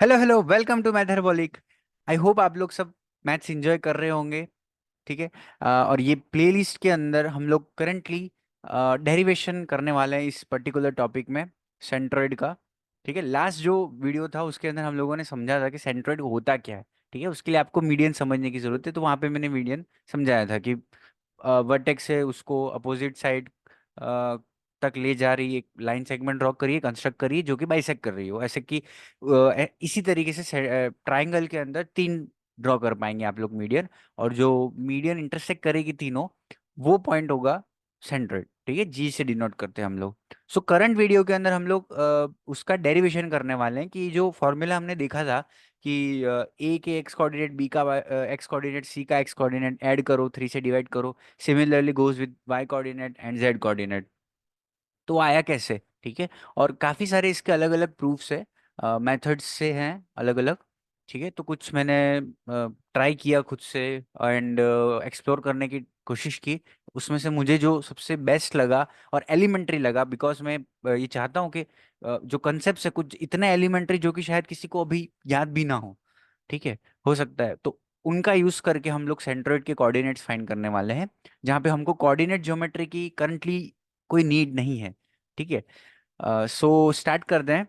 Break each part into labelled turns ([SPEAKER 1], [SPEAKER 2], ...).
[SPEAKER 1] Hello hello, welcome to मैथरबॉलिक। I hope आप लोग सब मैथ्स एंजॉय कर रहे होंगे। ठीक है। और ये प्लेलिस्ट के अंदर हम लोग करेंटली डेरिवेशन करने वाले हैं इस पर्टिकुलर टॉपिक में, सेंट्रोइड का। ठीक है, लास्ट जो वीडियो था उसके अंदर हम लोगों ने समझा था कि सेंट्रोइड होता क्या है। ठीक है, उसके लिए आपको मीडियन समझने की जरूरत है, तो वहाँ पे मैंने मीडियन समझाया था कि वर्टेक्स है, उसको अपोजिट साइड तक ले जा रही एक लाइन सेगमेंट ड्रॉ करिए, कंस्ट्रक्ट करिए जो कि बाइसेक्ट कर रही हो, ऐसे कि इसी तरीके से ट्राइंगल के अंदर तीन ड्रॉ कर पाएंगे आप लोग मीडियन। और जो मीडियन इंटरसेक्ट करेगी तीनों, वो पॉइंट होगा सेंट्रोइड। ठीक है, जी से डिनोट करते हैं हम लोग। सो करंट वीडियो के अंदर हम लोग उसका डेरिवेशन करने वाले हैं कि जो फॉर्मूला हमने देखा था कि ए के एक्स कोऑर्डिनेट, बी का एक्स कोऑर्डिनेट, सी का एक्स कोऑर्डिनेट ऐड करो, थ्री से डिवाइड करो, similarly goes with y coordinate and z coordinate. तो आया कैसे? ठीक है, और काफ़ी सारे इसके अलग अलग प्रूफ्स है, मेथड्स से हैं अलग अलग। ठीक है, तो कुछ मैंने ट्राई किया खुद से एंड एक्सप्लोर करने की कोशिश की। उसमें से मुझे जो सबसे बेस्ट लगा और एलिमेंट्री लगा, बिकॉज मैं ये चाहता हूँ कि जो कंसेप्ट है कुछ इतने एलिमेंट्री जो कि शायद किसी को अभी याद भी ना हो। ठीक है, हो सकता है, तो उनका यूज करके हम लोग सेंट्रोइड के कोऑर्डिनेट्स फाइंड करने वाले हैं, जहाँ पे हमको कोऑर्डिनेट ज्योमेट्री की करंटली कोई नीड नहीं है। ठीक है, सो स्टार्ट कर दें।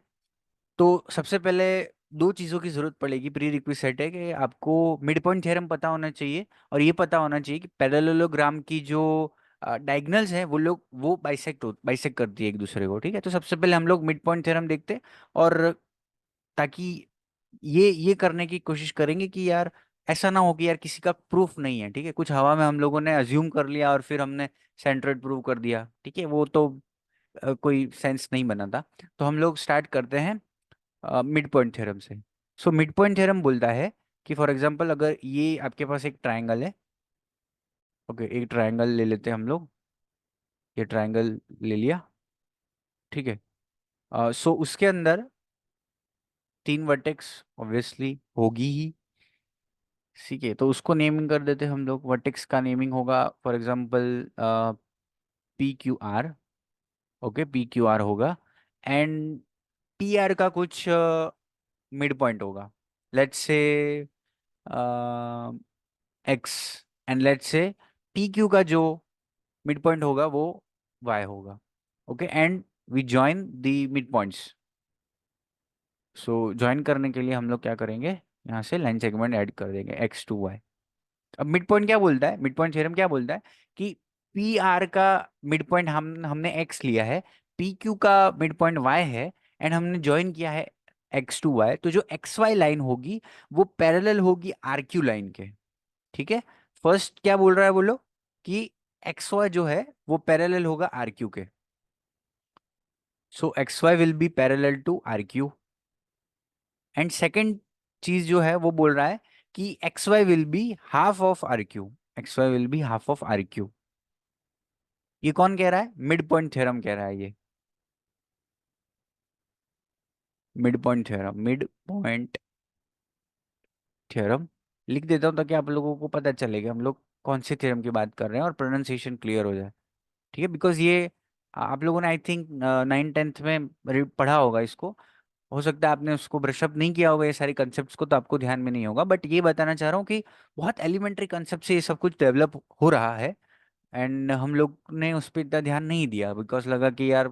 [SPEAKER 1] तो सबसे पहले दो चीज़ों की जरूरत पड़ेगी, प्री रिक्विजिट है कि आपको मिड पॉइंट थ्योरम पता होना चाहिए, और ये पता होना चाहिए कि पैरेललोग्राम की जो डायगोनल्स हैं वो बाइसेक्ट करती है एक दूसरे को। ठीक है, तो सबसे पहले हम लोग मिड पॉइंट थ्योरम देखते हैं, और ताकि ये करने की कोशिश करेंगे कि यार ऐसा ना हो कि यार किसी का प्रूफ नहीं है। ठीक है, कुछ हवा में हम लोगों ने अज्यूम कर लिया और फिर हमने सेंट्रोइड प्रूव कर दिया। ठीक है, वो तो कोई सेंस नहीं बना था। तो हम लोग स्टार्ट करते हैं मिड पॉइंट थ्योरम से। सो मिड पॉइंट थ्योरम बोलता है कि फॉर एग्जांपल अगर ये आपके पास एक ट्रायंगल है। ओके, एक ट्रायंगल ले लेते हैं हम लोग, ये ट्रायंगल ले लिया। ठीक है, सो उसके अंदर तीन वर्टेक्स ऑब्वियसली होगी ही। ठीक है, तो उसको नेमिंग कर देते हैं हम लोग। वर्टेक्स का नेमिंग होगा for example P Q R. Okay, P Q R होगा, एंड पी आर का कुछ मिड पॉइंट होगा, let's say X, and let's say P Q का जो मिड पॉइंट होगा वो वाई होगा। Okay, and we join the mid points. So join करने के लिए हम लोग क्या करेंगे, यहाँ से लाइन सेगमेंट ऐड कर देंगे एक्स टू वाई। अब मिड पॉइंट क्या बोलता है, मिड पॉइंट थ्योरम क्या बोलता है कि पी आर का मिड पॉइंट हमने एक्स लिया है, पी क्यू का मिड पॉइंट वाई है, एंड हमने ज्वाइन किया है एक्स टू वाई, तो जो एक्स वाई लाइन होगी वो पैरेलल होगी आर क्यू लाइन के। ठीक है, फर्स्ट क्या बोल रहा है बोलो, कि एक्स वाई जो है वो पैरेलल होगा आर क्यू के। So X Y will be parallel to R Q. And second चीज जो है वो बोल रहा है कि X Y will be half of R Q. X Y will be half of R Q. ये कौन कह रहा है? मिड पॉइंट थ्योरम कह रहा है ये। Mid point theorem, mid point theorem लिख देता हूँ ताकि आप लोगों को पता चलेगा हम लोग कौन से थ्योरम की बात कर रहे हैं और प्रोनाउंसिएशन क्लियर हो जाए। ठीक है, बिकॉज ये आप लोगों ने आई थिंक 9th 10th में पढ़ा होगा इसको। हो सकता है आपने उसको ब्रशअप नहीं किया होगा ये सारे कंसेप्ट्स को, तो आपको ध्यान में नहीं होगा, बट ये बताना चाह रहा हूँ कि बहुत एलिमेंट्री कंसेप्ट से ये सब कुछ डेवलप हो रहा है। एंड हम लोग ने उस पर इतना ध्यान नहीं दिया, बिकॉज लगा कि यार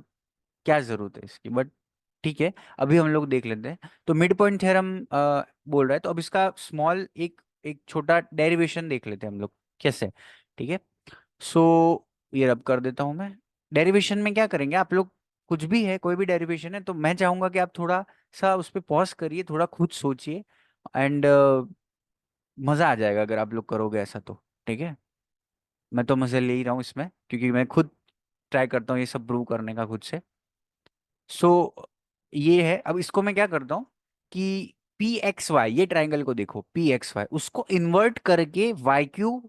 [SPEAKER 1] क्या जरूरत है इसकी, बट ठीक है, अभी हम लोग देख लेते हैं। तो मिड पॉइंट थ्योरम बोल रहा है, तो अब इसका स्मॉल एक एक छोटा डेरिवेशन देख लेते हैं हम लोग कैसे। ठीक है, सो ये रब कर देता हूं मैं। डेरिवेशन में क्या करेंगे आप लोग, कुछ भी है, कोई भी डेरिवेशन है, तो मैं चाहूंगा कि आप थोड़ा सा उस पर पॉज करिए, थोड़ा खुद सोचिए, एंड मजा आ जाएगा अगर आप लोग करोगे ऐसा तो। ठीक है, मैं तो मजे ले ही रहा हूँ इसमें, क्योंकि मैं खुद ट्राई करता हूँ ये सब प्रूव करने का खुद से। सो ये है, अब इसको मैं क्या करता हूँ कि पी एक्स वाई, ये ट्राइंगल को देखो, पी एक्स वाई उसको इन्वर्ट करके वाई क्यू,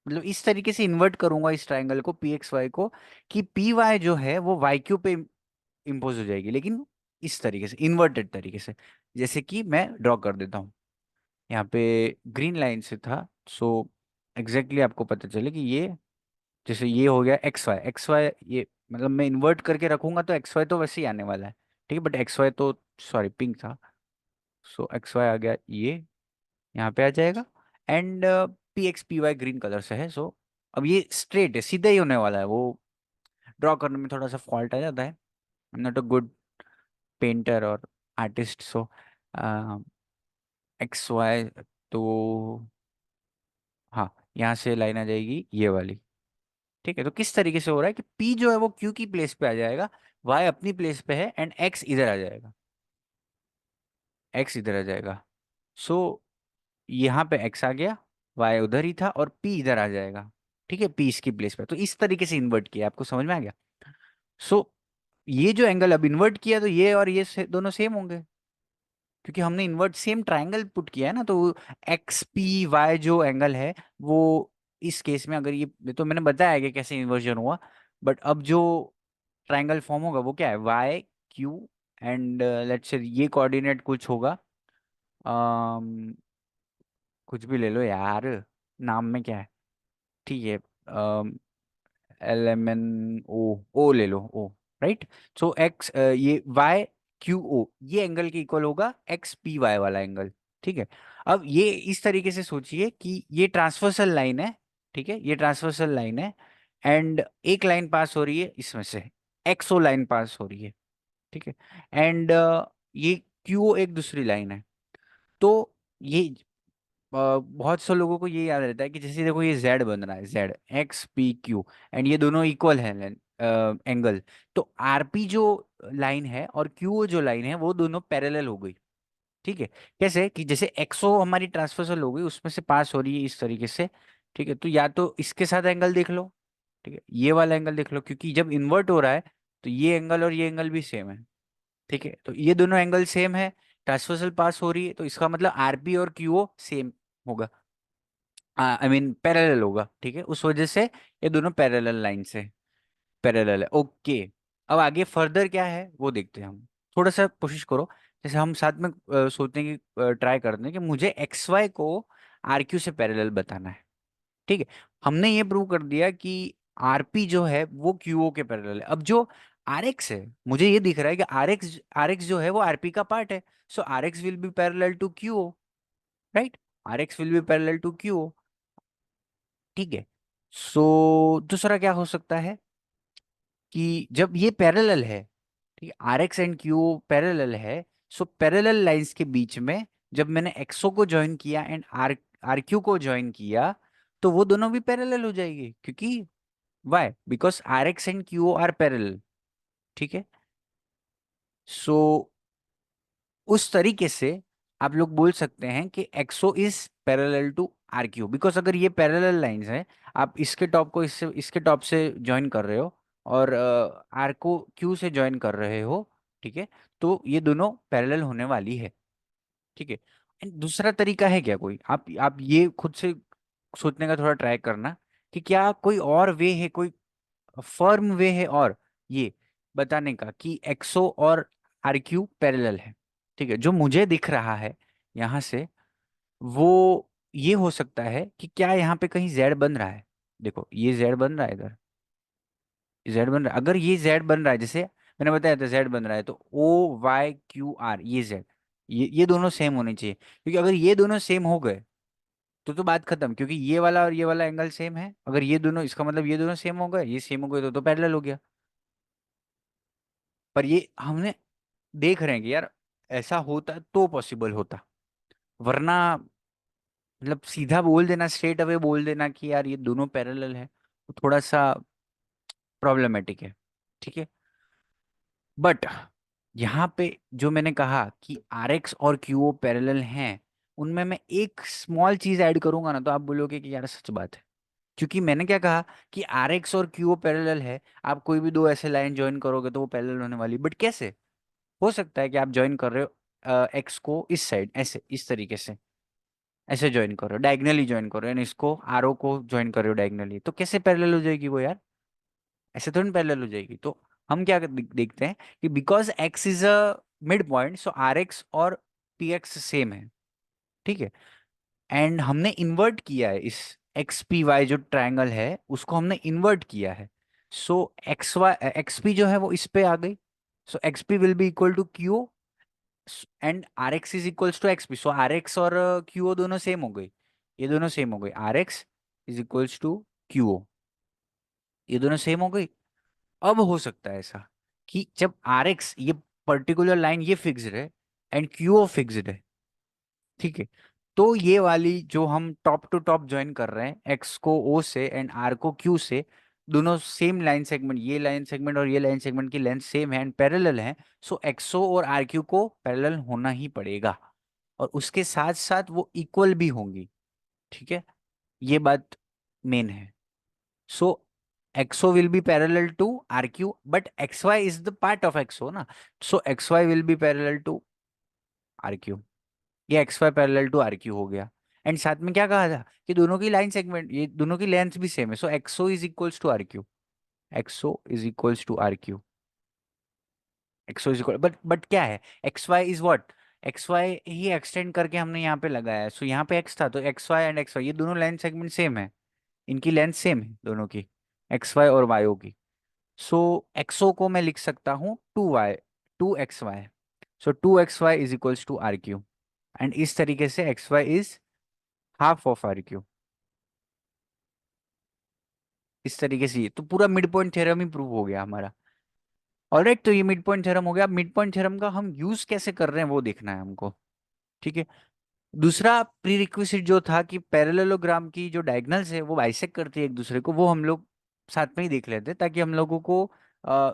[SPEAKER 1] मतलब इस तरीके से इन्वर्ट करूंगा इस ट्राइंगल को, पी एक्स वाई को, कि पी वाई जो है वो वाई क्यू पे इम्पोज हो जाएगी, लेकिन इस तरीके से, इन्वर्टेड तरीके से। जैसे कि मैं ड्रॉ कर देता हूँ यहाँ पे, ग्रीन लाइन से था। सो एग्जैक्टली आपको पता चले कि ये, जैसे ये हो गया एक्स वाई, एक्स वाई ये, मतलब मैं इन्वर्ट करके रखूंगा तो एक्स वाई तो वैसे ही आने वाला है। ठीक है, बट एक्स वाई तो, सॉरी पिंक था, सो एक्स वाई आ गया, ये यहाँ पे आ जाएगा। And P X P Y green colour से है, सो अब ये स्ट्रेट है, सीधा ही होने वाला है। वो ड्रॉ करने में थोड़ा सा फॉल्ट आ जाता है, I am not a good painter और आर्टिस्ट, सो एक्स वाई, तो हाँ यहाँ से लाइन आ जाएगी ये वाली। ठीक है, तो किस तरीके से हो रहा है कि P जो है वो Q की प्लेस पे आ जाएगा, Y अपनी प्लेस पे है, एंड X इधर आ जाएगा, X इधर आ जाएगा। सो यहाँ पे X आ गया, Y उधर ही था, और P इधर आ जाएगा। ठीक है, P इसकी प्लेस पे, तो इस तरीके से इन्वर्ट किया, आपको समझ में आ गया। सो ये जो एंगल अब इन्वर्ट किया, तो ये और ये दोनों सेम होंगे, क्योंकि हमने इन्वर्ट सेम ट्रायंगल पुट किया है ना। तो एक्स पी वाई जो एंगल है वो इस केस में, अगर ये तो मैंने बताया कि कैसे इन्वर्जन हुआ, बट अब जो ट्रायंगल फॉर्म होगा वो क्या है, वाई क्यू एंड लेट्स से ये कोऑर्डिनेट कुछ होगा, कुछ भी ले लो यार, नाम में क्या है, ठीक है, एल एम एन ओ, ओ ले लो, ओ, राइट। सो एक्स, ये वाई क्यू ओ, ये एंगल के इक्वल होगा एक्स पी वाई वाला एंगल। ठीक है, अब ये इस तरीके से सोचिए कि ये ट्रांसवर्सल लाइन है। ठीक है, ये ट्रांसवर्सल लाइन है, एंड एक लाइन पास हो रही है इसमें से, एक्सो लाइन पास हो रही है। ठीक है, एंड ये क्यू एक दूसरी लाइन है। तो ये बहुत से लोगों को ये याद रहता है कि जैसे देखो ये जेड बन रहा है, Z x P Q, and ये दोनों इक्वल है एंगल। तो आरपी जो लाइन है और क्यू जो लाइन है वो दोनों पैरेलल हो गई। ठीक है, कैसे कि जैसे एक्सो हमारी ट्रांसवर्सल हो गई, उसमें से पास हो रही है इस तरीके से। ठीक है, तो या तो इसके साथ एंगल देख लो, ठीक है, ये वाला एंगल देख लो, क्योंकि जब इन्वर्ट हो रहा है तो ये एंगल और ये एंगल भी सेम है। ठीक है, तो ये दोनों एंगल सेम है, ट्रांसवर्सल पास हो रही है, तो इसका मतलब आरपी और क्यूओ सेम होगा, आई मीन पैरेलल होगा। ठीक है, उस वजह से ये दोनों पैरेलल लाइन से पैरेलल है। ओके, अब आगे फर्दर क्या है वो देखते हैं हम। थोड़ा सा कोशिश करो, जैसे हम साथ में सोचने की ट्राई करते हैं कि मुझे एक्स वाई को आर क्यू से पैरेलल बताना है। ठीक है, हमने ये प्रूव कर दिया कि आरपी जो है वो क्यूओ के पैरेलल है। अब जो आर एक्स है, मुझे ये दिख रहा है कि आर एक्स जो है वो आरपी का पार्ट है, so R X will be parallel to QO, right. R X will be parallel to QO. ठीक है, सो दूसरा क्या हो सकता है कि जब ये पैरेलल है, ठीक है, R X and Q parallel है, सो पैरेलल लाइंस के बीच में जब मैंने एक्सओ को ज्वाइन किया एंड आर आर क्यू को ज्वाइन किया, तो वो दोनों भी पैरेलल हो जाएगी, क्योंकि Y, because R X and Q R parallel. ठीक है, सो उस तरीके से आप लोग बोल सकते हैं कि XO is parallel to R Q, because अगर ये पैरेलल लाइंस हैं, आप इसके टॉप को इससे इसके टॉप से ज्वाइन कर रहे हो, और आर को क्यू से ज्वाइन कर रहे हो। ठीक है, तो ये दोनों पैरेलल होने वाली है। ठीक है, एंड दूसरा तरीका है क्या कोई, आप ये खुद से सोचने का थोड़ा ट्राई करना कि क्या कोई और वे है, कोई फर्म वे है और ये बताने का कि एक्सो और आर क्यू पैरेलल है। ठीक है, जो मुझे दिख रहा है यहाँ से, वो ये हो सकता है कि क्या यहाँ पे कहीं जेड बन रहा है। देखो ये जेड बन रहा है इधर, जेड बन रहा है, अगर ये जेड बन रहा है, जैसे मैंने बताया था जेड बन रहा है, तो ओ वाई क्यू आर ये जेड, ये दोनों सेम होने चाहिए, क्योंकि अगर ये दोनों सेम हो गए तो बात खत्म, क्योंकि ये वाला और ये वाला एंगल सेम है। अगर ये दोनों, इसका मतलब ये दोनों सेम हो गए, ये सेम हो गए, तो पैरेलल हो गया। पर ये हमने देख रहे हैं कि यार ऐसा होता तो पॉसिबल होता, वरना मतलब सीधा बोल देना, स्ट्रेट अवे बोल देना कि यार ये दोनों पैरेलल है, तो थोड़ा सा प्रॉब्लमेटिक है। ठीक है, बट यहाँ पे जो मैंने कहा कि आर एक्स और क्यू ओ पैरेलल हैं, उनमें मैं एक स्मॉल चीज ऐड करूंगा ना, तो आप बोलोगे कि यार सच बात है। क्योंकि मैंने क्या कहा कि आर एक्स और क्यू ओ पैरेलल है, आप कोई भी दो ऐसे लाइन ज्वाइन करोगे तो वो पैरेलल होने वाली, बट कैसे हो सकता है कि आप ज्वाइन कर रहे हो एक्स को इस साइड, ऐसे इस तरीके से ऐसे ज्वाइन कर रहे हो, डायगनली ज्वाइन कर रहे हो, यानी इसको आर ओ को ज्वाइन कर रहे हो डायगनली, तो कैसे पैरेलल हो जाएगी वो यार, ऐसे थोड़ी पैरेलल हो जाएगी। तो हम क्या देखते हैं कि because X is a mid point, so R X और पी एक्स सेम है। ठीक है, एंड हमने इन्वर्ट किया है इस एक्स पी वाई जो ट्रायंगल है उसको हमने इन्वर्ट किया है। So X Y X P जो है वो इस पे आ गई, so X P will be equal to Q, and R X is equals to X भी, सो आर एक्स और क्यू ओ दोनों सेम हो गई, ये दोनों सेम हो गई, R X is equals to Q O, ये दोनों सेम हो गई। अब हो सकता है ऐसा कि जब आर एक्स ये पर्टिकुलर लाइन ये फिक्स्ड है एंड क्यू ओ फिक्स्ड है, ठीक है, तो ये वाली जो हम टॉप टू टॉप ज्वाइन कर रहे हैं, एक्स को ओ से एंड आर को क्यू से, दोनों सेम लाइन सेगमेंट, ये लाइन सेगमेंट और ये लाइन सेगमेंट की लेंथ सेम है एंड पैरेलल है, सो एक्सओ और आर क्यू को पैरेलल होना ही पड़ेगा, और उसके साथ साथ वो इक्वल भी होंगी, ठीक है, ये बात मेन है। So XO will be parallel to R Q, but X Y is the part of XO ना, so X Y will be parallel to R Q, ये X Y parallel to R Q हो गया। And साथ में क्या कहा था कि दोनों की लाइन सेगमेंट, ये दोनों की लेंथ भी सेम है, so XO is equals to R Q, XO is equals to R Q, XO is equal, but क्या है, X Y is what, X Y ही एक्सटेंड करके हमने यहाँ पे लगाया है, सो यहाँ पे एक्स था तो X Y and X Y ये दोनों लाइन सेगमेंट सेम है, इनकी लेंथ सेम है दोनों की, एक्स वाई और वाई ओ की। सो एक्सओ को मैं लिख सकता हूँ two Y, two X Y, so two X Y is equals to R Q, and इस तरीके से X Y is half of R Q, इस तरीके से, ये तो पूरा मिड पॉइंट थ्योरम ही प्रूव हो गया हमारा। ऑलराइट, तो ये मिड पॉइंट थ्योरम हो गया। मिड पॉइंट थ्योरम का हम यूज कैसे कर रहे हैं वो देखना है हमको, ठीक है। दूसरा प्रीरिक्विजिट जो था कि पैरेललोग्राम की जो डायगोनल्स है वो बाइसेक्ट करती है एक दूसरे को, वो हम लोग साथ में ही देख लेते हैं ताकि हम लोगों को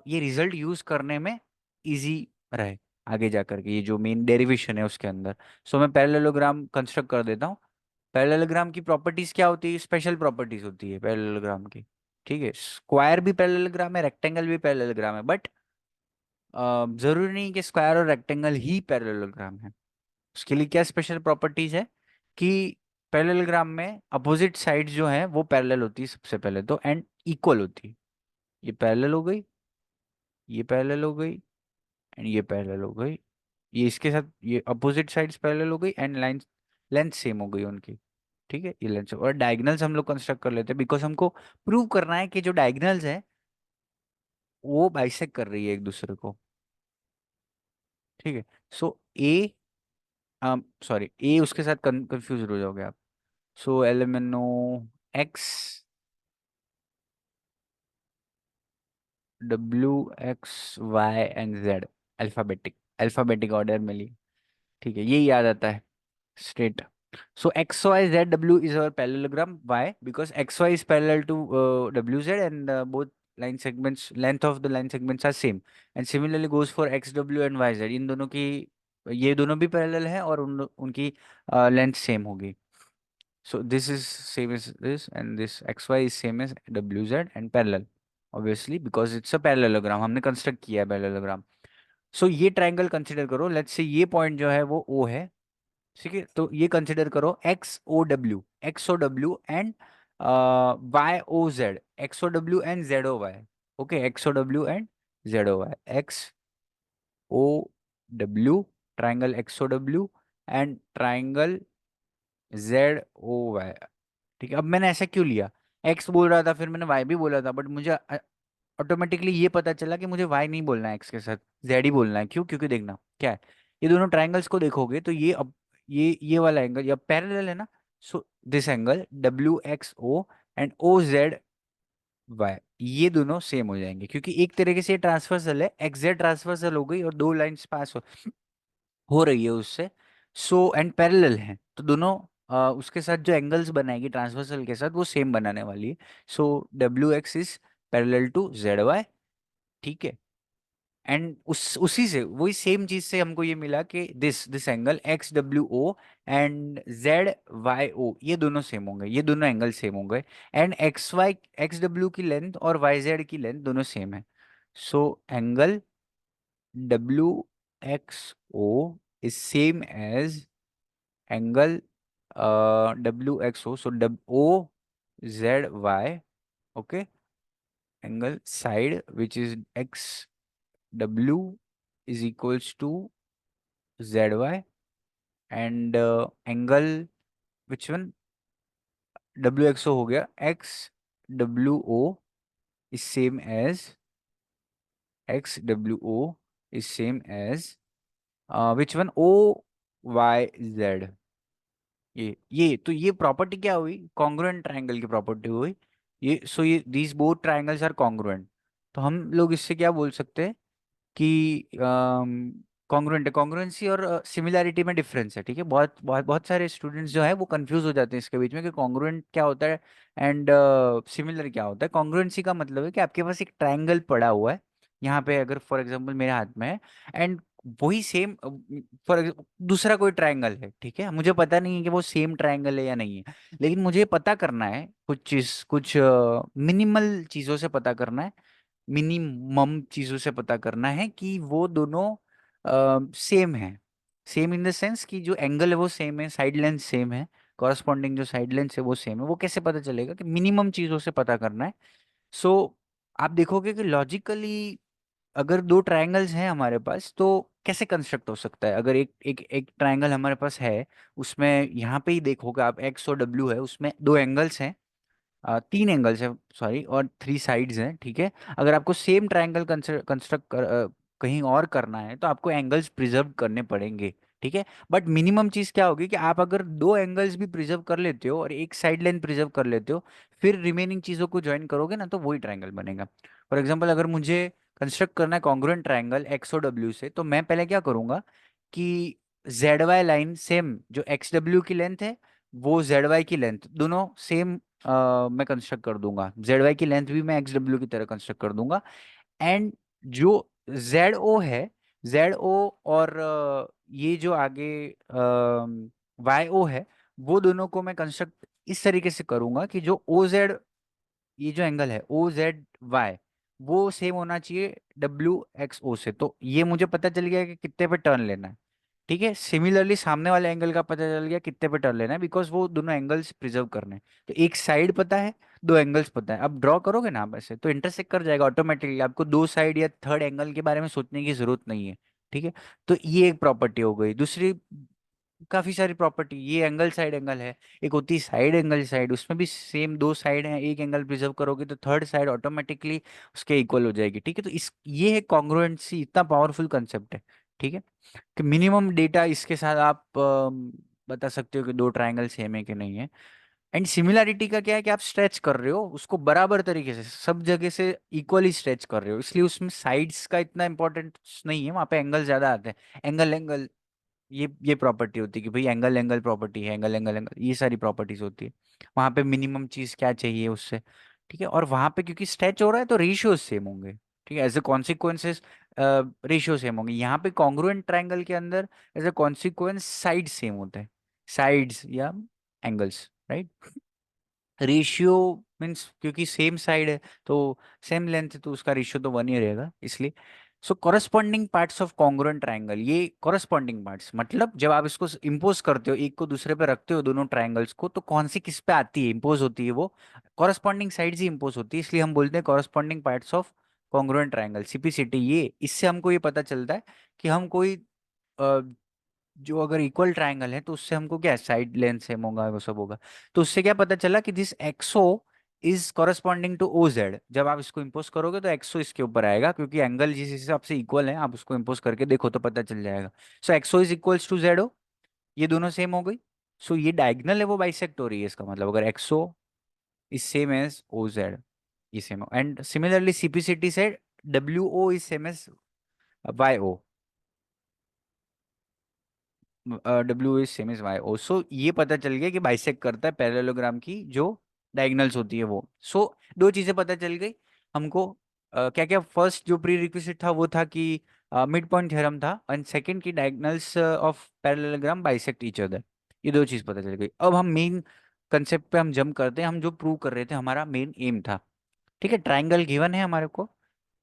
[SPEAKER 1] ये रिजल्ट यूज करने में इजी रहे आगे जा करके, ये जो मेन डेरिवेशन है उसके अंदर। सो मैं पैरेललोग्राम कंस्ट्रक्ट कर देता हूँ। पैरेललोग्राम की प्रॉपर्टीज क्या होती है, स्पेशल प्रॉपर्टीज होती है पैरेललोग्राम की, ठीक है। स्क्वायर भी पैरेललोग्राम है, रेक्टेंगल भी पैरेललोग्राम है, बट जरूरी नहीं कि स्क्वायर और रेक्टेंगल ही पैरेललोग्राम है। उसके लिए क्या स्पेशल प्रॉपर्टीज है कि पैरेललोग्राम में अपोजिट साइड्स जो है वो पैरेलल होती है सबसे पहले तो, एंड इक्वल होती है, ये पैरेलल हो गई, ये पैरेलल हो गई, एंड ये पैरेलल हो गई, ये इसके साथ ये अपोजिट साइड्स पैरेलल हो गई, एंड लाइन लेंथ सेम हो गई उनकी, ठीक है, ये लेंथ। और डायगोनल्स हम लोग कंस्ट्रक्ट कर लेते हैं बिकॉज हमको प्रूव करना है कि जो डायगोनल्स है वो बाइसेक्ट कर रही है एक दूसरे को, ठीक है। सो ए, सॉरी ए उसके साथ कंफ्यूज हो जाओगे आप, so L M N O X W X Y and Z, alphabetic, alphabetic order में ली, ठीक है, ये याद आता है straight. So X Y Z W is our parallelogram, why because X Y is parallel to W Z and both line segments, length of the line segments are same, and similarly goes for x w and y z, इन दोनों की, ये दोनों भी parallel है और उनकी length same होगी। So this is same as this, and this xy is same as wz and parallel, obviously because it's a parallelogram, हमने कंस्ट्रक्ट किया है पैरेललोग्राम। सो ये ट्रायंगल कंसिडर करो, लेट्स से ये पॉइंट जो है वो O है, ठीक है, तो ये कंसिडर करो X O W and Y O Z, X O W and Z O Y, okay, X O W and Z O Y, X O W, triangle X O W and triangle Z O Y, ठीक है। अब मैंने ऐसा क्यों लिया, x बोल रहा था फिर मैंने वाई भी बोला था, बट मुझे ऑटोमेटिकली ये पता चला कि मुझे वाई नहीं बोलना है एक्स के साथ, जेड ही बोलना है। क्यों, क्योंकि देखना क्या है, ये दोनों ट्रायंगल्स को देखोगे तो ये अब ये वाला एंगल ये पैरेलल है ना, so this angle W X O and O Z Y ये दोनों सेम हो जाएंगे, क्योंकि एक तरीके से ये ट्रांसवर्सल है, एक्स जेड ट्रांसवर्सल हो गई और दो लाइंस पास हो रही है उससे, सो एंड पैरेलल है तो दोनों उसके साथ जो एंगल्स बनाएगी ट्रांसवर्सल के साथ वो सेम बनाने वाली है। So W X is parallel to Z Y, ठीक है। एंड उसी से वही सेम चीज से हमको ये मिला कि this angle X W O and Z Y O ये दोनों सेम होंगे, ये दोनों एंगल सेम होंगे, and X Y X W की लेंथ और वाई जेड की लेंथ दोनों सेम है। So angle W X O is same as angle W X O, so W O Z Y, okay, angle side which is X W is equals to Z Y, and angle which one, W X O हो गया, X W O is same as X W O is same as which one, O Y Z. ये तो ये property क्या हुई, congruent triangle की property हुई। ये सो ये these both triangles are congruent. तो हम लोग इससे क्या बोल सकते हैं कि कॉन्ग्रुएंट है। कॉन्ग्रुएंसी और सिमिलैरिटी में डिफरेंस है, ठीक है। बहुत बहुत बहुत सारे स्टूडेंट्स जो है वो कंफ्यूज हो जाते हैं इसके बीच में कि कॉन्ग्रुएंट क्या होता है एंड सिमिलर क्या होता है। कॉन्ग्रुएंसी का मतलब है कि आपके पास एक ट्रायंगल पड़ा हुआ है यहाँ पे, अगर फॉर एग्जांपल मेरे हाथ में है, एंड वही सेम फॉर दूसरा कोई ट्रायंगल है, ठीक है। मुझे पता नहीं है कि वो सेम ट्रायंगल है या नहीं है, लेकिन मुझे पता करना है कुछ चीज, कुछ मिनिमल चीजों से पता करना है, मिनिमम चीजों से पता करना है कि वो दोनों सेम है। सेम इन द सेंस कि जो एंगल है वो सेम है, साइड लेंथ सेम है, कॉरस्पॉन्डिंग जो साइड लेंथ है वो सेम है। वो कैसे पता चलेगा, कि मिनिमम चीजों से पता करना है। सो आप देखोगे कि लॉजिकली अगर दो ट्रायंगल्स हैं हमारे पास तो कैसे कंस्ट्रक्ट हो सकता है। अगर एक एक एक ट्रायंगल हमारे पास है, उसमें यहाँ पे ही देखोगे आप, एक्स और डब्ल्यू है, उसमें दो एंगल्स हैं, तीन एंगल्स हैं सॉरी, और थ्री साइड्स हैं, ठीक है। अगर आपको सेम ट्रायंगल कंस्ट्रक्ट कहीं और करना है तो आपको एंगल्स प्रिजर्व करने पड़ेंगे, ठीक है। बट मिनिमम चीज क्या होगी कि आप अगर दो एंगल्स भी प्रिजर्व कर लेते हो और एक साइड लाइन प्रिजर्व कर लेते हो, फिर रिमेनिंग चीजों को ज्वाइन करोगे ना, तो वही ट्रायंगल बनेगा। फॉर एग्जाम्पल अगर मुझे कंस्ट्रक्ट करना है कॉन्ग्रुएंट ट्रायंगल एक्स और डब्ल्यू से, तो मैं पहले क्या करूंगा कि जेड वाई लाइन सेम, जो एक्स डब्ल्यू की लेंथ है वो जेड वाई की लेंथ, दोनों सेम मैं कंस्ट्रक्ट कर दूंगा। जेड वाई की लेंथ भी मैं एक्स डब्ल्यू की तरह कंस्ट्रक्ट कर दूंगा। एंड जो जेड ओ है, जेड ओ और ये जो आगे वाई ओ है, वो दोनों को मैं कंस्ट्रक्ट इस तरीके से करूंगा कि जो ओ जेड, ये जो एंगल है ओ जेड वाई, वो सेम होना चाहिए डब्ल्यू एक्स ओ से। तो ये मुझे पता चल गया कि कितने पे टर्न लेना है, ठीक है। सिमिलरली सामने वाले एंगल का पता चल गया कितने पे टर्न लेना है, बिकॉज वो दोनों एंगल्स प्रिजर्व करने हैं। तो एक साइड पता है, दो एंगल्स पता है। अब ड्रॉ करोगे ना आप ऐसे, तो इंटरसेक्ट कर जाएगा ऑटोमेटिकली, आपको दो साइड या थर्ड एंगल के बारे में सोचने की जरूरत नहीं है, ठीक है। तो ये एक प्रॉपर्टी हो गई। दूसरी काफी सारी प्रॉपर्टी, ये एंगल साइड एंगल है, एक होती है साइड एंगल साइड, उसमें भी सेम दो साइड हैं, एक एंगल प्रिजर्व करोगे तो थर्ड साइड ऑटोमेटिकली उसके इक्वल हो जाएगी, ठीक है। तो इस ये है कॉन्ग्रुएंसी, इतना पावरफुल कंसेप्ट है, ठीक है, कि मिनिमम डेटा इसके साथ आप बता सकते हो कि दो ट्रायंगल सेम है कि नहीं है। एंड सिमिलैरिटी का क्या है कि आप स्ट्रेच कर रहे हो उसको बराबर तरीके से, सब जगह से इक्वली स्ट्रेच कर रहे हो, इसलिए उसमें साइड्स का इतना इंपॉर्टेंस नहीं है, वहां पे एंगल ज्यादा आते हैं। एंगल एंगल, ये प्रॉपर्टी होती है कि भाई एंगल एंगल प्रॉपर्टी है, एंगल एंगल एंगल, ये सारी प्रॉपर्टीज होती है। वहां पे मिनिमम चीज क्या चाहिए उससे, ठीक है। और वहां पे क्योंकि स्ट्रेच हो रहा है तो रेशियोज सेम होंगे, ठीक है, as a consequences ratio same होंगे। यहाँ पे कॉन्ग्रुएंट ट्रायंगल के अंदर as a consequence side same होते हैं, साइड्स या एंगल्स, राइट। रेशियो मीन्स क्योंकि सेम साइड है तो सेम लेंथ है, तो उसका रेशियो तो वन ही रहेगा, इसलिए। So corresponding parts of congruent triangle, ये कॉरस्पॉन्डिंग पार्ट्स मतलब जब आप इसको इम्पोज करते हो, एक को दूसरे पे रखते हो दोनों ट्रायंगल्स को, तो कौन सी किस पे आती है, इम्पोज होती है, वो कॉरस्पॉन्डिंग साइड्स ही इम्पोज होती है, इसलिए हम बोलते हैं corresponding parts of congruent triangle, CPCT. ये इससे हमको ये पता चलता है कि हम कोई जो अगर इक्वल ट्रायंगल है तो उससे हमको क्या साइड लेंथ सेम होगा, वो सब होगा। तो उससे क्या पता चला कि this XO is corresponding to O Z. जब आप इसको इम्पोज करोगे तो एक्सो इसके ऊपर आएगा, क्योंकि एंगल जिस हिसाब से इक्वल है आप उसको इम्पोज करके देखो तो पता चल जाएगा। So XO is equals to Z O, ये दोनों सेम हो गई। सो ये डायगनल है वो बाइसेक्ट हो रही है, इसका मतलब अगर XO is same as O Z, ये सेम हो। एंड सिमिलरली सीपीसीटी से W O is same as Y O, W is same is Y O. So ये पता चल गया कि बाइसेक्ट करता है पैरेललोग्राम की जो डायगनल्स होती है वो। सो दो चीजें पता चल गई हमको। क्या क्या, फर्स्ट जो प्री रिक्विजिट था वो था कि मिड पॉइंट थ्योरम था, एंड सेकंड की diagonals of parallelogram bisect each other. ये दो चीज पता चल गई। अब हम मेन कंसेप्ट पे हम जंप करते हैं, हम जो प्रूव कर रहे थे, हमारा मेन एम था, ठीक है। ट्राइंगल गिवन है हमारे को,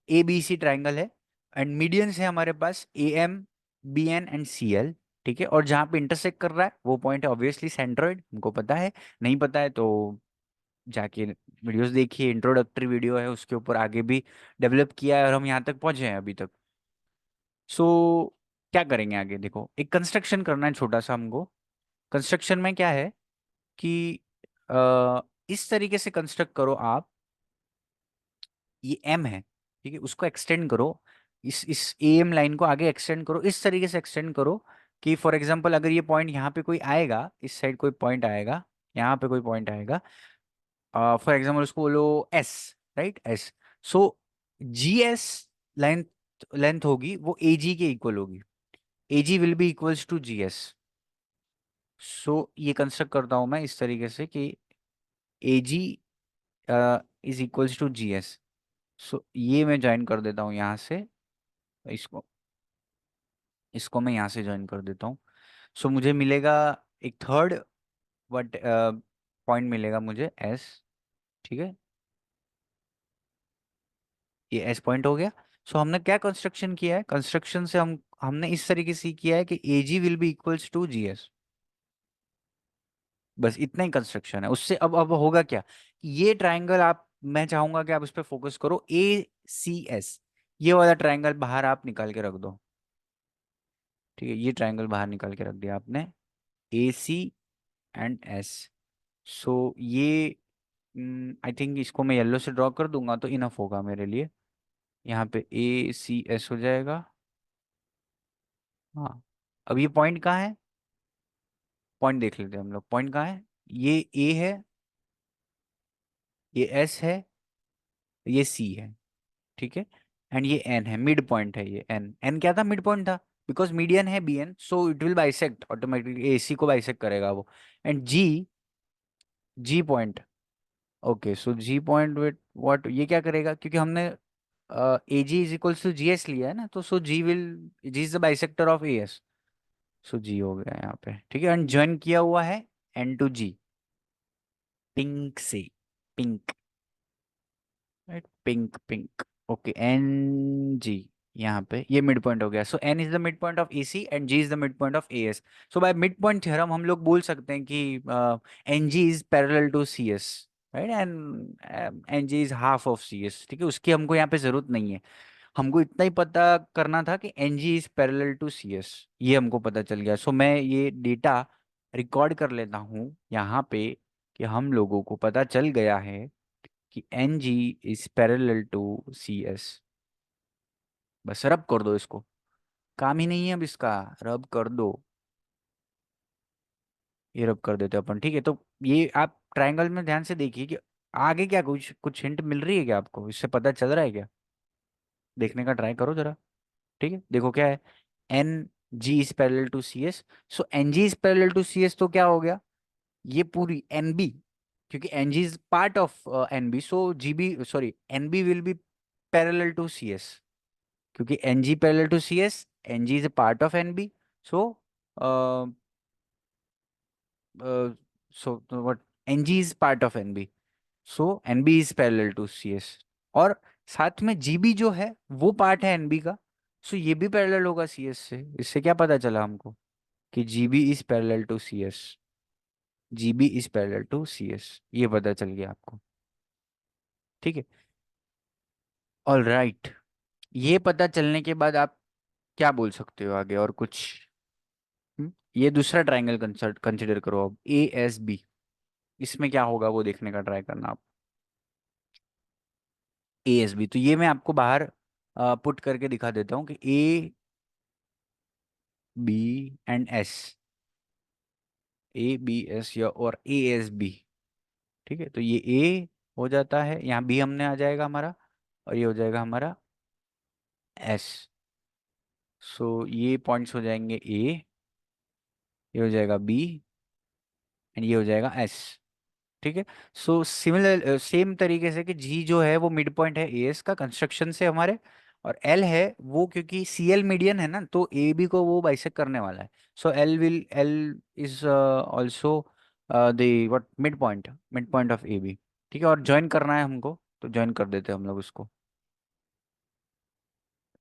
[SPEAKER 1] ए बी सी ट्राइंगल है, एंड मीडियंस है हमारे पास A M, B N and C L, ठीक है। और जहाँ पे इंटरसेक्ट कर रहा है वो पॉइंट है ऑब्वियसली सेंट्रोइड, हमको पता है। नहीं पता है तो जाके वीडियोस देखिए, इंट्रोडक्टरी वीडियो है उसके ऊपर आगे भी डेवलप किया है और हम यहाँ तक पहुंचे हैं अभी तक। सो क्या करेंगे आगे, देखो एक कंस्ट्रक्शन करना है छोटा सा हमको। कंस्ट्रक्शन में क्या है कि इस तरीके से कंस्ट्रक्ट करो आप, ये एम है, ठीक है, उसको एक्सटेंड करो इस एम लाइन को आगे एक्सटेंड करो, इस तरीके से एक्सटेंड करो कि फॉर एग्जांपल अगर ये पॉइंट यहाँ पे कोई आएगा, इस साइड कोई पॉइंट आएगा, यहाँ पे कोई पॉइंट आएगा, फॉर एग्जांपल उसको बोलो S, right, S. So G S length length होगी वो ए जी के इक्वल होगी, A G will be equals to G S. So ये कंस्ट्रक्ट करता हूं मैं इस तरीके से कि A G is equals to G S. So ये मैं ज्वाइन कर देता हूँ यहाँ से, इसको इसको मैं यहाँ से ज्वाइन कर देता हूँ। सो मुझे मिलेगा एक थर्ड वट पॉइंट मिलेगा मुझे एस, ठीक है, ये एस पॉइंट हो गया। सो हमने क्या कंस्ट्रक्शन किया है, कंस्ट्रक्शन से हमने इस तरीके से किया है कि A G will be equals to G S. बस इतना ही कंस्ट्रक्शन है उससे। अब होगा क्या, ये ट्राइंगल आप, मैं चाहूंगा कि आप उस पर फोकस करो, ए सी एस, ये वाला ट्राइंगल बाहर आप निकाल के रख दो, ठीक है, ये ट्राइंगल बाहर निकाल के रख दिया आपने, ए सी एंड एस। सो ये आई थिंक इसको मैं येलो से ड्रॉ कर दूंगा तो इनफ होगा मेरे लिए। यहाँ पे ए सी एस हो जाएगा। हाँ, अब ये पॉइंट कहाँ है, पॉइंट देख लेते हैं हम लोग, पॉइंट कहाँ है, ये ए है, ये एस है, ये सी है, ठीक है, एंड ये एन है, मिड पॉइंट है, ये एन, एन क्या था, मिड पॉइंट था, बिकॉज मीडियन है B N, so it will bisect automatically, A C को बाइसेक्ट करेगा वो। And G, G point, okay, so G point with what, ये क्या करेगा, क्योंकि हमने A G is equals to G S लिया है ना, तो so G will, G is the bisector of A S. So G हो गया यहाँ पे, ठीक है, एंड ज्वाइन किया हुआ है एन टू जी, पिंक से, pink, right, pink pink, okay, N G, यहाँ पे ये मिड पॉइंट हो गया। So N is the mid point of A C and G is the mid point of A S. So by mid point theorem हम लोग बोल सकते हैं कि N G is parallel to C S, right, and N G is half of C S, ठीक है, उसकी हमको यहाँ पे जरूरत नहीं है, हमको इतना ही पता करना था कि N G is parallel to C S, ये हमको पता चल गया। सो मैं ये डेटा रिकॉर्ड कर लेता हूँ यहाँ पे कि हम लोगों को पता चल गया है कि N G is parallel to C S. बस रब कर दो इसको, काम ही नहीं है अब इसका, रब कर दो, ये रब कर देते हैं अपन, ठीक है। तो ये आप ट्रायंगल में ध्यान से देखिए कि आगे क्या कुछ कुछ हिंट मिल रही है क्या आपको, इससे पता चल रहा है क्या, देखने का ट्राई करो जरा, ठीक है, देखो क्या है, N G is parallel to C S. So N G is parallel to C S तो क्या हो गया, ये पूरी एन बी, क्योंकि N G is part of N B, so G B, sorry, N B will be parallel to C S, क्योंकि N G parallel to C S, N G is a part of N B. So so what, N G is part of N B, so N B is parallel to C S, और साथ में G B जो है वो part है N B का, सो ये भी पैरेलल होगा सी एस से। इससे क्या पता चला हमको कि G B is parallel to C S, G B is parallel to C S, ये पता चल गया आपको, ठीक है, ऑल राइट। ये पता चलने के बाद आप क्या बोल सकते हो आगे और कुछ, ये दूसरा ट्रायंगल कंसर्ट कंसिडर करो अब, ए एस बी, इसमें क्या होगा वो देखने का ट्राई करना आप, ए एस बी, तो ये मैं आपको बाहर पुट करके दिखा देता हूँ कि A B and S, A B S या और ए एस बी, ठीक है, तो ये ए हो जाता है, यहाँ बी हमने आ जाएगा हमारा, और ये हो जाएगा हमारा एस। सो ये पॉइंट्स हो जाएंगे ए, ये हो जाएगा बी, एंड ये हो जाएगा एस, ठीक है। सो सिमिलर सेम तरीके से कि जी जो है वो मिड पॉइंट है ए एस का कंस्ट्रक्शन से हमारे, और एल है वो क्योंकि सी एल मीडियन है ना, तो ए बी को वो बाइसेक्ट करने वाला है। So L is also the what, mid point of A B, ठीक है, और ज्वाइन करना है हमको, तो ज्वाइन कर देते हैं हम लोग उसको,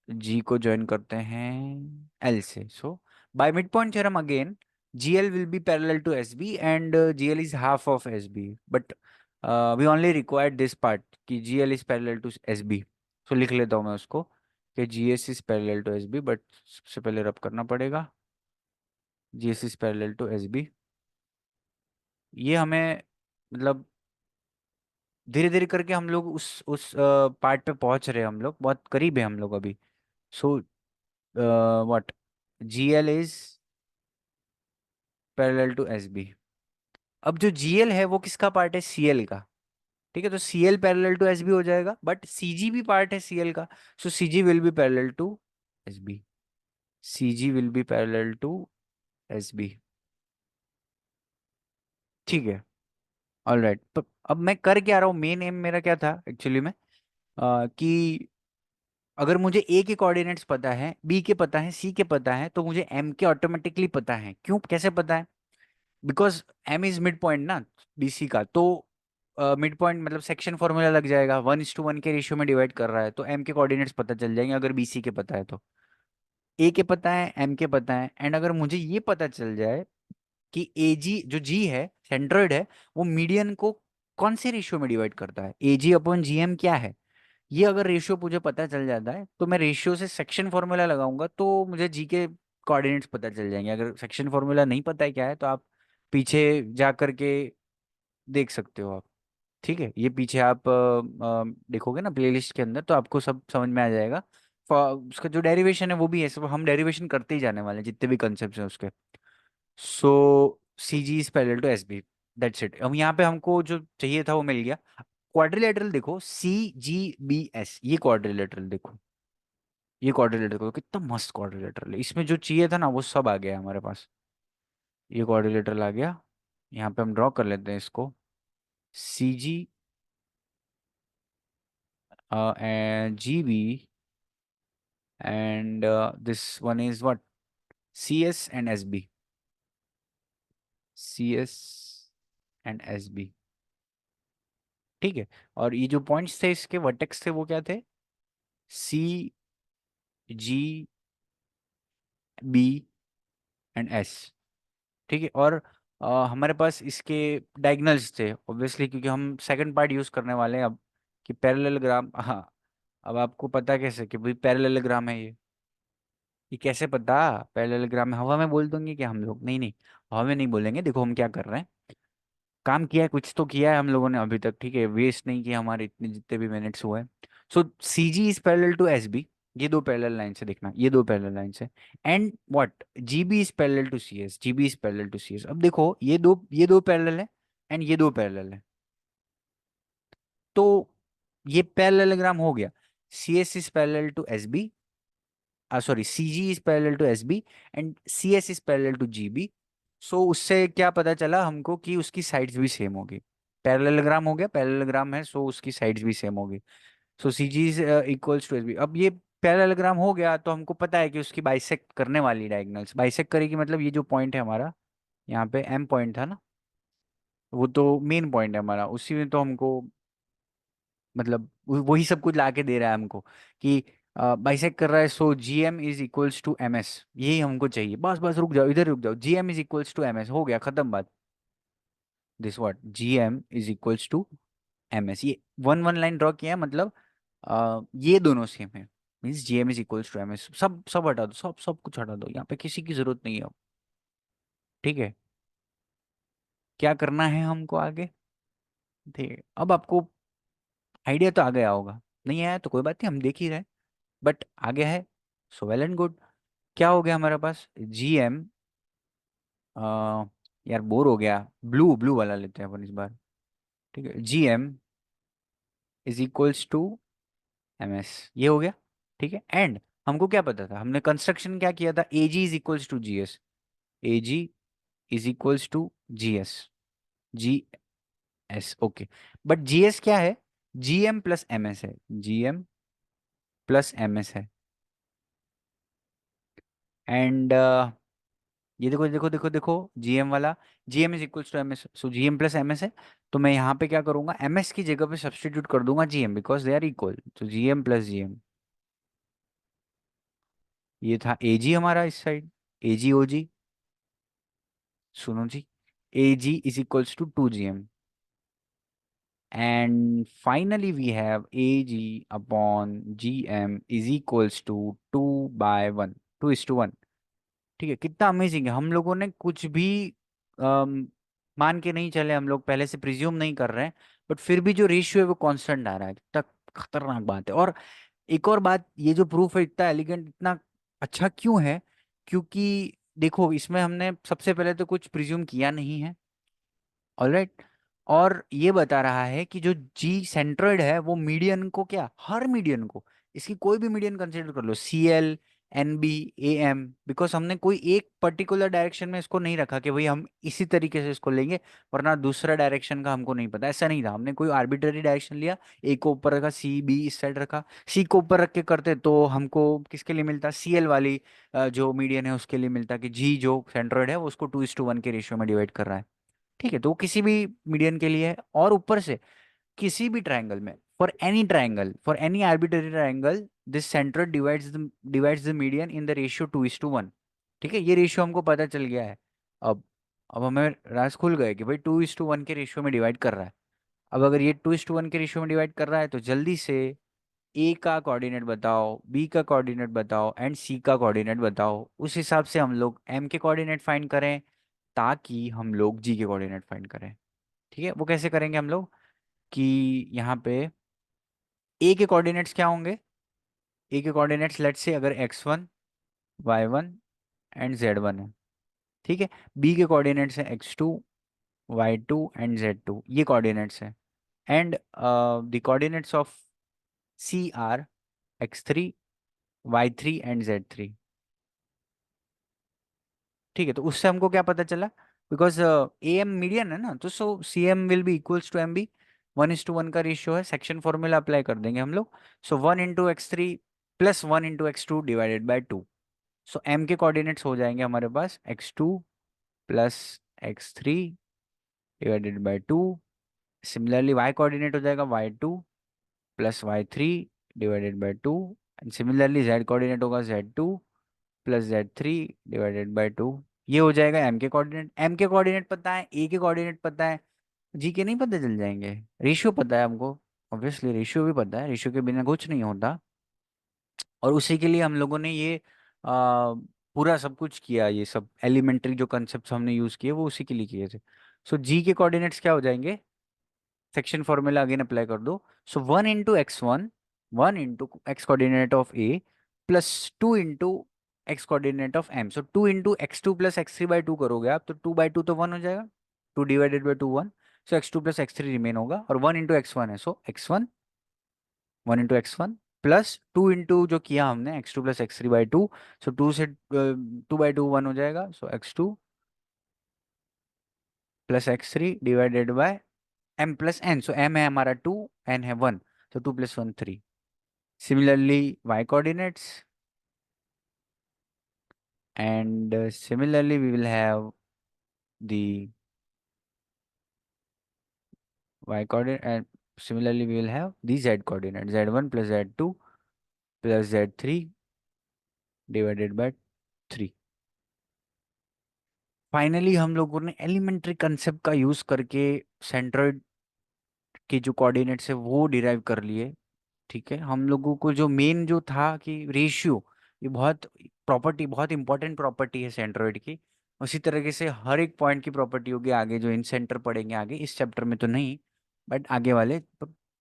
[SPEAKER 1] जी को ज्वाइन करते हैं एल से। So by mid point theorem again, G L will be parallel to S B and G L is half of S B, but we only required this part कि G L is parallel to S B. So लिख लेता हूँ मैं उसको कि G S is parallel to S B, but सबसे पहले rub करना पड़ेगा, G S is parallel to S B. ये हमें मतलब धीरे धीरे करके हम लोग उस पार्ट पे पहुंच रहे हैं, हम लोग बहुत करीब है हम लोग अभी, so what, GL is parallel to SB. अब जो जीएल है वो किसका पार्ट है, सीएल का। ठीक है, तो सीएल पैरेलल टू एसबी हो जाएगा, बट सीजी भी पार्ट है सीएल का। So CG will be parallel to SB. CG will be parallel to SB. ठीक है, ऑल राइट। तो अब मैं कर क्या रहा हूँ, मेन एम मेरा क्या था एक्चुअली में, कि अगर मुझे ए के कोऑर्डिनेट्स पता है, बी के पता है, सी के पता है, तो मुझे एम के ऑटोमेटिकली पता है। क्यों, कैसे पता है? Because M is mid point ना बीसी का, तो मिड पॉइंट मतलब सेक्शन फॉर्मूला लग जाएगा, 1:1 के रेशियो में डिवाइड कर रहा है, तो एम के कोऑर्डिनेट्स पता चल जाएंगे अगर बीसी के पता है तो। ए के पता है, एम के पता है, एंड अगर मुझे ये पता चल जाए कि ए जी जो जी है, सेंट्रोइड है, वो मीडियन को कौन से रेशियो में डिवाइड करता है, ए जी अपॉन जी एम क्या है, ये अगर रेशियो मुझे पता चल जाता है तो मैं रेशियो से सेक्शन फॉर्मूला लगाऊंगा, तो मुझे जी के कोऑर्डिनेट्स पता चल जाएंगे। अगर सेक्शन फॉर्मूला नहीं पता है क्या है, तो आप पीछे जा करके देख सकते हो आप। ठीक है, ये पीछे आप देखोगे ना प्लेलिस्ट के अंदर, तो आपको सब समझ में आ जाएगा। उसका जो डेरिवेशन है वो भी है, सब हम डेरिवेशन करते ही जाने वाले हैं जितने भी कंसेप्ट हैं उसके। So C G is parallel to S B, that's it. अब यहाँ पे हमको जो चाहिए था वो मिल गया। क्वाड्रिलेटरल देखो, सी जी बी एस, ये क्वाड्रिलेटरल देखो, ये क्वाड्रिलेटरल देखो कितना मस्त क्वाड्रिलेटरल है। इसमें जो चाहिए था ना वो सब आ गया हमारे पास। ये क्वाड्रिलेटरल आ गया। यहाँ पे हम ड्रॉ कर लेते हैं इसको, सी जी and GB, and this one is what, CS and SB, CS and SB। ठीक है, और ये जो पॉइंट्स थे इसके वर्टेक्स थे वो क्या थे, CGB एंड एस। ठीक है, और हमारे पास इसके डायगनल्स थे ऑब्वियसली, क्योंकि हम सेकंड पार्ट यूज करने वाले हैं अब, कि पैरेललोग्राम। हाँ, अब आपको पता कैसे कि भाई पैरेललोग्राम है ये। ये कैसे पता? पैरेललोग्राम में हवा में बोल देंगे कि हम लोग, नहीं नहीं, हवा में नहीं बोलेंगे। देखो हम क्या कर रहे हैं, काम किया है, कुछ तो किया है हम लोगों ने अभी तक। ठीक है, वेस्ट नहीं किया हमारे इतने जितने भी मिनट्स हुए। So C G is parallel to S B, ये दो पैरेलल लाइन से देखना, ये दो पैरेलल लाइन से। And what, G B is parallel to C S, G B is parallel to C S. अब देखो ये दो पैरेलल है, एंड ये दो पैरेलल है, तो ये पैरेललोग्राम हो गया। C S is parallel to S B, sorry, C G is parallel to S B, and C S is parallel to G B. So उससे क्या पता चला हमको कि उसकी साइड्स भी सेम होगी। पैरेललोग्राम हो गया, पैरेललोग्राम है, सो उसकी साइड्स भी सेम होगी। So C G is equals to S B. अब ये पैरेललोग्राम हो गया तो हमको पता है कि उसकी बाइसेक्ट करने वाली डायगोनल्स बाइसेक्ट करेगी, मतलब ये जो पॉइंट है हमारा, यहाँ पे एम पॉइंट था ना, वो तो मेन पॉइंट है हमारा, उसी में तो हमको मतलब वही सब कुछ ला के दे रहा है हमको कि बाइसेक्ट कर रहा है। So G M is equals to M S, यही हमको चाहिए। बस बस रुक जाओ, इधर रुक जाओ, G M is equals to M S हो गया, खत्म बात। This what, G M is equals to M S, ये वन वन लाइन ड्रॉ किया है, मतलब ये दोनों सेम है। Means G M is equals to M S. सब सब हटा दो, सब सब कुछ हटा दो, यहाँ पे किसी की जरूरत नहीं है अब। ठीक है, क्या करना है हमको आगे? ठीक है, अब आपको आइडिया तो आ गया होगा, नहीं आया तो कोई बात नहीं, हम देख ही रहे, बट आगे है, सो वेल एंड गुड। क्या हो गया हमारे पास, जी एम, यार बोर हो गया, ब्लू ब्लू वाला लेते हैं अपन इस बार। ठीक है, G M is equals to M S, ये हो गया। ठीक है, एंड हमको क्या पता था, हमने कंस्ट्रक्शन क्या किया था, A G is equals to G S, A G is equals to G S, G S, okay. But G S क्या है, G M plus M S है, G M plus M S है। And ये देखो देखो देखो देखो, GM वाला, GM is equals to MS, so GM plus MS है। तो मैं यहाँ पे क्या करूंगा, एमएस की जगह पे सब्स्टिट्यूट कर दूंगा GM, because they are equal, तो जीएम प्लस जीएम। ये था एजी हमारा इस साइड, एजी ओजी, सुनो जी, AG is equals to 2 GM, and finally we have AG upon GM is equals to 2/1, 2:1। ठीक है, कितना अमेजिंग है। हम लोगों ने कुछ भी अम, मान के नहीं चले, हम लोग पहले से प्रिज्यूम नहीं कर रहे हैं, बट फिर भी जो रेशियो है वो कांस्टेंट आ रहा है, कितना खतरनाक बात है। और एक और बात, ये जो प्रूफ है इतना एलिगेंट, इतना अच्छा क्यों है? क्योंकि देखो इसमें हमने सबसे पहले तो कुछ प्रिज्यूम किया नहीं है, ऑलराइट। और ये बता रहा है कि जो जी सेंट्रोइड है वो मीडियन को, क्या हर मीडियन को, इसकी कोई भी मीडियन कंसीडर कर लो, C L, N B, A M, because हमने कोई एक पर्टिकुलर डायरेक्शन में इसको नहीं रखा कि भाई हम इसी तरीके से इसको लेंगे, वरना दूसरा डायरेक्शन का हमको नहीं पता, ऐसा नहीं था। हमने कोई आर्बिटरी डायरेक्शन लिया, ए को ऊपर रखा, सी बी इस साइड रखा, सी को ऊपर रख के करते तो हमको किसके लिए मिलता, सी एल वाली जो मीडियन है उसके लिए मिलता, कि जी जो सेंट्रोइड है वो उसको 2:1 के रेशियो में डिवाइड कर रहा है। ठीक है, तो वो किसी भी मीडियन के लिए है। और ऊपर से किसी भी ट्रायंगल में, for any triangle, for any arbitrary triangle, this centre divides the median in the ratio 2:1। ठीक है, ये रेशियो हमको पता चल गया है। अब अब हमें राज खुल गए कि भाई 2:1 के रेशियो में डिवाइड कर रहा है। अब अगर ये 2:1 के रेशियो में डिवाइड कर रहा है तो जल्दी से ए का कोऑर्डिनेट बताओ, बी का कोऑर्डिनेट बताओ एंड सी का कोऑर्डिनेट बताओ, उस हिसाब से हम लोग एम के कोऑर्डिनेट फाइंड करें, ताकि हम लोग जी के कोऑर्डिनेट फाइंड करें। ठीक है, वो कैसे करेंगे हम लोग, कि यहाँ पे ए के कोऑर्डिनेट्स क्या होंगे, ए के कोऑर्डिनेट्स लेट्स से अगर x1, y1 एंड z1 है। ठीक है, बी के कोऑर्डिनेट्स है x2, y2 एंड z2, ये कोऑर्डिनेट्स है। And the coordinates of C are x3, y3 and z3। ठीक है, तो उससे हमको क्या पता चला, बिकॉज ए एम मीडियन है ना, तो so C M will be equals to M B, 1:1 का रेशियो है, सेक्शन फॉर्मूला अप्लाई कर देंगे हम लोग। So 1 × x3 plus 1 × x2 divided by 2। So M के कोऑर्डिनेट्स हो जाएंगे हमारे पास x2 plus x3 divided by 2। Similarly y coordinate हो जाएगा y2 plus y3 divided by 2। And similarly z coordinate होगा z2 plus Z3 divided by 2। ये हो जाएगा एम के कोऑर्डिनेट। एम के कोऑर्डिनेट पता है, ए के कोऑर्डिनेट पता है, जी के नहीं पता चल जाएंगे। रेशियो पता है हमको, ऑब्वियसली रेशियो भी पता है, रेशियो के बिना कुछ नहीं होता। और उसी के लिए हम लोगों ने ये पूरा सब कुछ किया, ये सब एलिमेंट्री जो कंसेप्ट हमने यूज किए वो उसी के लिए किए थे। सो जी के कोऑर्डिनेट्स क्या हो जाएंगे, सेक्शन फॉर्मूला अगेन अप्लाई कर दो। So 1 × x1, 1 × x coordinate of A plus 2 × x coordinate of M. So 2 × x2 plus x3/2 करोगे आप तो 2/2 तो 1 हो जाएगा, 2 divided by 2 1। So x2 plus x3 remain होगा, और 1 × x1 है, सो x1, 1 × x1 प्लस 2 जो किया हमने x2 प्लस x3/2। सो 2 से 2/2 1 हो जाएगा, सो x2 plus x3 divided by m plus n। So m है हमारा 2, n है 1, so 2 + 1 3। Similarly y coordinates, and similarly we will have the y coordinate, and similarly we will have the z coordinate, z1 plus z2 plus z3 divided by 3। Finally हम लोगों ने elementary concept का use करके centroid के जो coordinates है वो derive कर लिए। ठीक है, हम लोगों को जो मेन जो था कि रेशियो, ये बहुत प्रॉपर्टी, बहुत इंपॉर्टेंट प्रॉपर्टी है सेंट्रोइड की। उसी तरीके से हर एक पॉइंट की प्रॉपर्टी होगी आगे, जो इन सेंटर पढ़ेंगे आगे, इस चैप्टर में तो नहीं, बट आगे वाले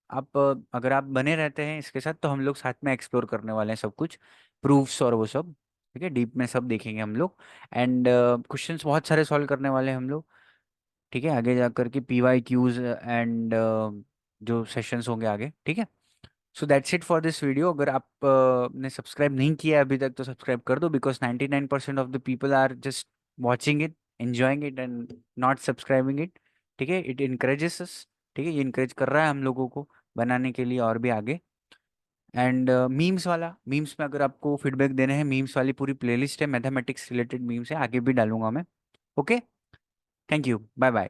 [SPEAKER 1] आप अगर आप बने रहते हैं इसके साथ तो हम लोग साथ में एक्सप्लोर करने वाले हैं सब कुछ, प्रूफ्स और वो सब। ठीक है, डीप में सब देखेंगे हम लोग। एंड क्वेश्चंस बहुत सारे सॉल्व करने वाले हैं हम लोग। ठीक है, आगे जा करके PYQs एंड जो सेशंस होंगे आगे। ठीक है, so that's it for this video. अगर आप ने सब्सक्राइब नहीं किया है अभी तक तो सब्सक्राइब कर दो, because 99% of the people are just watching it, enjoying it and not subscribing it. ठीक है, इट इनकरेजेस अस। ठीक है, ये इनकरेज कर रहा है हम लोगों को बनाने के लिए और भी आगे। एंड मीम्स वाला, मीम्स में अगर आपको फीडबैक देने हैं, मीम्स वाली पूरी प्लेलिस्ट है, मैथमेटिक्स रिलेटेड मीम्स है, आगे भी डालूंगा मैं। Okay, thank you, bye bye.